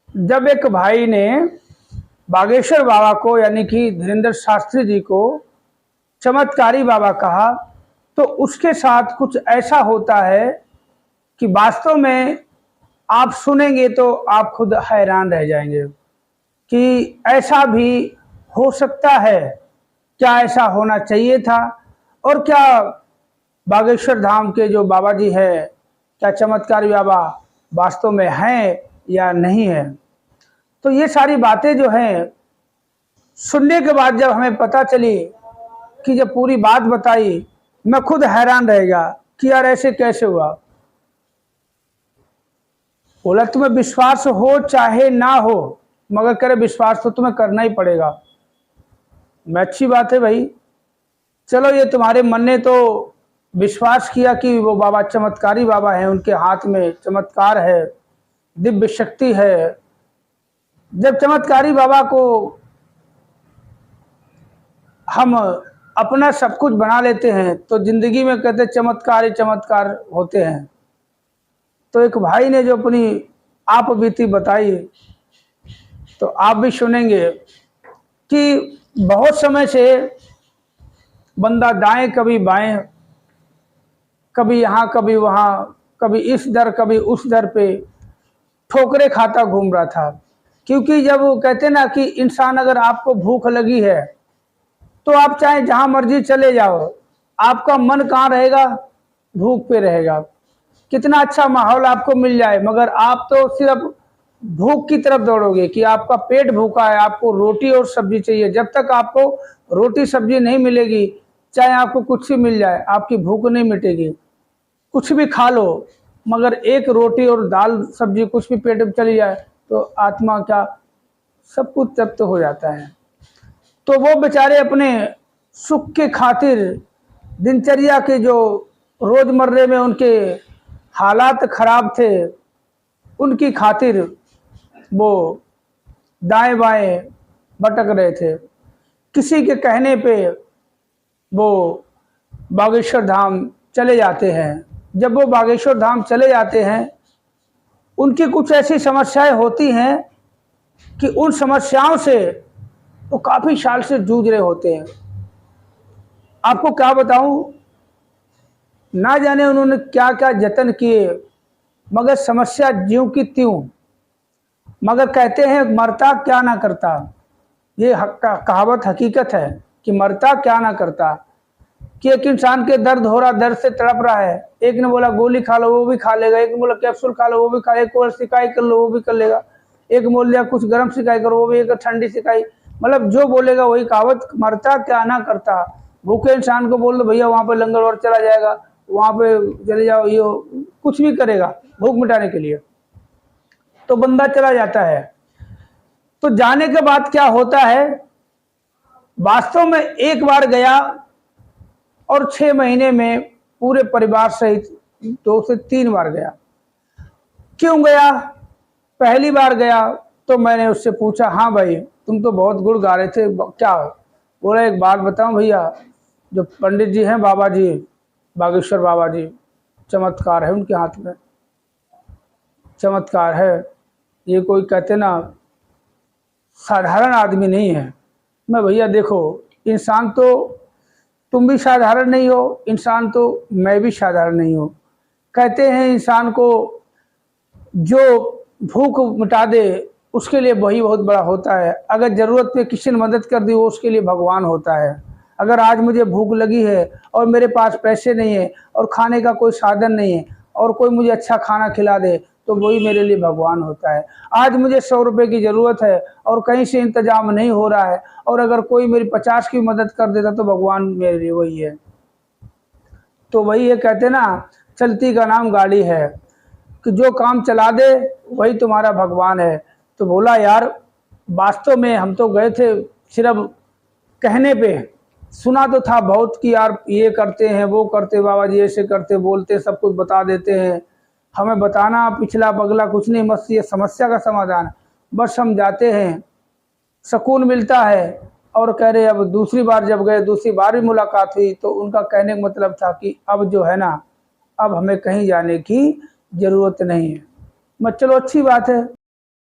जब एक भाई ने बागेश्वर बाबा को यानी कि धीरेन्द्र शास्त्री जी को चमत्कारी बाबा कहा, तो उसके साथ कुछ ऐसा होता है कि वास्तव में आप सुनेंगे तो आप खुद हैरान रह जाएंगे कि ऐसा भी हो सकता है। क्या ऐसा होना चाहिए था? और क्या बागेश्वर धाम के जो बाबा जी है, क्या चमत्कारी बाबा वास्तव में हैं या नहीं है? तो ये सारी बातें जो हैं सुनने के बाद जब हमें पता चली, कि जब पूरी बात बताई, मैं खुद हैरान रह गया कि यार ऐसे कैसे हुआ। बोला तुम्हें विश्वास हो चाहे ना हो, मगर करे विश्वास तो तुम्हें करना ही पड़ेगा। मैं अच्छी बात है भाई, चलो ये तुम्हारे मन ने तो विश्वास किया कि वो बाबा चमत्कारी बाबा हैं, उनके हाथ में चमत्कार है, दिव्य शक्ति है। जब चमत्कारी बाबा को हम अपना सब कुछ बना लेते हैं तो जिंदगी में कहते चमत्कार ही चमत्कार होते हैं। तो एक भाई ने जो अपनी आप बीती बताई, तो आप भी सुनेंगे कि बहुत समय से बंदा दाएं कभी बाएं, कभी यहाँ कभी वहाँ, कभी इस दर कभी उस दर पे ठोकरे खाता घूम रहा था। क्योंकि जब वो कहते ना कि इंसान अगर आपको भूख लगी है तो आप चाहे जहां मर्जी चले जाओ, आपका मन कहाँ रहेगा? भूख पे रहेगा। कितना अच्छा माहौल आपको मिल जाए, मगर आप तो सिर्फ भूख की तरफ दौड़ोगे कि आपका पेट भूखा है, आपको रोटी और सब्जी चाहिए। जब तक आपको रोटी सब्जी नहीं मिलेगी, चाहे आपको कुछ भी मिल जाए, आपकी भूख नहीं मिटेगी। कुछ भी खा लो, मगर एक रोटी और दाल सब्जी कुछ भी पेट में चली जाए तो आत्मा का सब कुछ तृप्त हो जाता है। तो वो बेचारे अपने सुख के खातिर, दिनचर्या के जो रोजमर्रे में उनके हालात खराब थे, उनकी खातिर वो दाएं बाएं भटक रहे थे। किसी के कहने पे वो बागेश्वर धाम चले जाते हैं। जब वो बागेश्वर धाम चले जाते हैं, उनकी कुछ ऐसी समस्याएं होती हैं कि उन समस्याओं से वो काफी साल से जूझ रहे होते हैं। आपको क्या बताऊं, ना जाने उन्होंने क्या क्या जतन किए, मगर समस्या ज्यों की त्यों। मगर कहते हैं मरता क्या ना करता, ये कहावत हकीकत है कि मरता क्या ना करता। कि एक इंसान के दर्द हो रहा, दर्द से तड़प रहा है, एक ने बोला गोली खा लो वो भी खा लेगा, एक ने बोला कैप्सूल खा लो वो भी खा, एक और सिकाई कर लो वो भी कर लेगा, एक बोल दिया कुछ गर्म सिकाई करो वो भी, एक ठंडी सिकाई, मतलब जो बोलेगा वही कहावत। मरता क्या ना करता। भूखे इंसान को बोल दो भैया वहां पे लंगर और चला जाएगा, वहां पे चले जाओ, ये कुछ भी करेगा भूख मिटाने के लिए, तो बंदा चला जाता है। तो जाने के बाद क्या होता है, वास्तव में एक बार गया और 6 महीने में पूरे परिवार सहित 2 से 3 बार गया। क्यों गया? पहली बार गया तो मैंने उससे पूछा, हाँ भाई तुम तो बहुत गुण गा रहे थे, क्या हो? बोला एक बात बताऊं भैया, जो पंडित जी हैं बाबा जी, बागेश्वर बाबा जी, चमत्कार है उनके हाथ में, चमत्कार है। ये कोई कहते ना साधारण आदमी नहीं है। मैं भैया देखो, इंसान तो तुम भी साधारण नहीं हो, इंसान तो मैं भी साधारण नहीं हूँ। कहते हैं इंसान को जो भूख मिटा दे उसके लिए वही बहुत बड़ा होता है। अगर ज़रूरत पे किसी ने मदद कर दी वो उसके लिए भगवान होता है। अगर आज मुझे भूख लगी है और मेरे पास पैसे नहीं है और खाने का कोई साधन नहीं है और कोई मुझे अच्छा खाना खिला दे तो वही मेरे लिए भगवान होता है। आज मुझे 100 रुपये की ज़रूरत है और कहीं से इंतजाम नहीं हो रहा है और अगर कोई मेरी 50 की मदद कर देता तो भगवान मेरे लिए वही है। तो वही ये कहते ना, चलती का नाम गाड़ी है, कि जो काम चला दे वही तुम्हारा भगवान है। तो बोला यार वास्तव में हम तो गए थे सिर्फ कहने पे, सुना तो था बहुत कि यार ये करते हैं वो करते, बाबा जी ऐसे करते, बोलते सब कुछ बता देते हैं, हमें बताना पिछला बगला कुछ नहीं, बस ये समस्या का समाधान। बस हम जाते हैं, सुकून मिलता है। और कह रहे अब दूसरी बार जब गए, दूसरी बार भी मुलाकात हुई तो उनका कहने का मतलब था कि अब जो है ना, अब हमें कहीं जाने की ज़रूरत नहीं है। मैं चलो अच्छी बात है।